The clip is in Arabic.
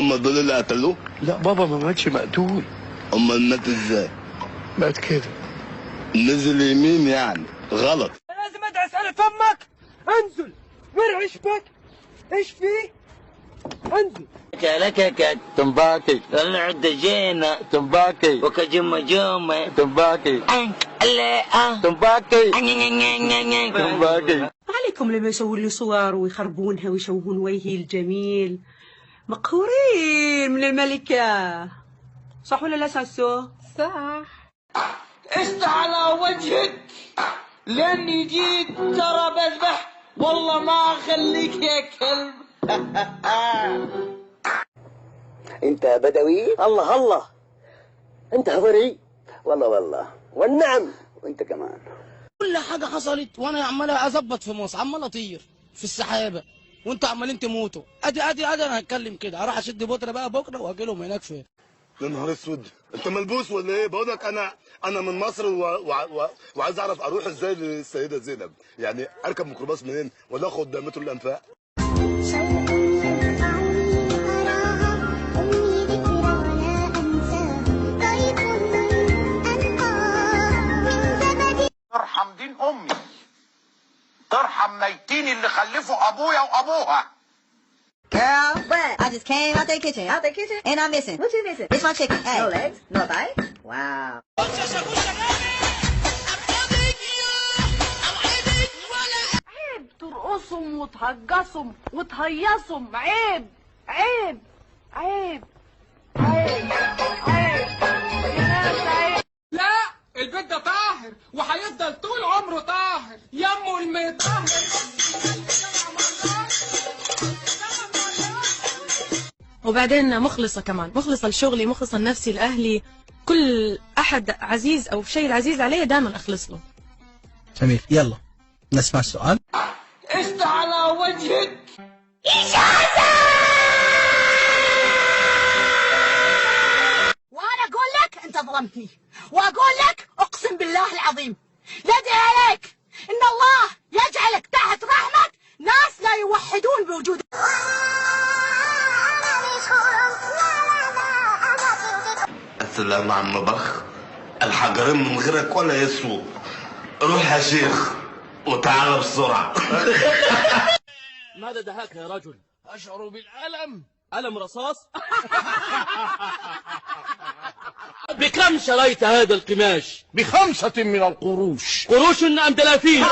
هم دول اللي قتلوه؟ لا بابا ما ماتش مقتول. امال مات ازاي؟ مات كده، نزل يمين يعني غلط. لازم ادعس على فمك. انزل وارعش بك. ايش فيه؟ انزل. كلكك تنباكي العدجينا تنباكي وكجمجومة تنباكي تنباكي تنباكي. عليكم لما يسوون لي صور ويخربونها ويشوهون وجهي الجميل. مقهورين من الملكة، صح ولا لا ساسو؟ صح. است على وجهك لاني جيت ترى بذبح، والله ما اخليك يا كلب. انت بدوي؟ الله الله، انت هضري؟ والله والنعم، وانت كمان. كل حاجه حصلت وانا عمال اظبط في مصر، عمال اطير في السحابه وانتوا عمالين تموتوا. ادي انا هتكلم كده، اروح اشد بودره بقى بكره واجي لهم هناك فين. يا نهار اسود، انت ملبوس ولا ايه؟ بقول لك انا من مصر وعايز اعرف اروح ازاي للسيده زينب، يعني اركب ميكروباص منين ولا اخد مترو الانفاق؟ ترحم دين امي، ترحم ميتين اللي خلفوا ابويا وابوها. Girl, what? I just came out the kitchen. Out the kitchen? And I'm missing. What you missing? It's my chicken. Hey. No legs? No thigh? Wow. عيب ترقصهم وتهجصهم وتهيصهم. عيب عيب عيب عيب عيب يا ناس عيب. لا، البيت ده طاهر وهيفضل طول عمره طاهر. يمه المطهر. وبعدين مخلصة كمان، مخلصة لشغلي، مخلصة لنفسي لأهلي. كل أحد عزيز أو شيء العزيز علي دائما أخلص له. جميل، يلا نسمع السؤال. است على وجهك. وانا اقول لك انت ظلمتني، واقول لك اقسم بالله العظيم يدعي عليك ان الله يجعلك تحت رحمة ناس لا يوحدون بوجودك. السلام عم بخ، الحجرين من غيرك ولا يسووا. روح يا شيخ وتعال بسرعة. ماذا دهاك يا رجل؟ أشعر بالألم. ألم رصاص؟ بكم شريت هذا القماش؟ ب5 من القروش. قروش أم دلافين؟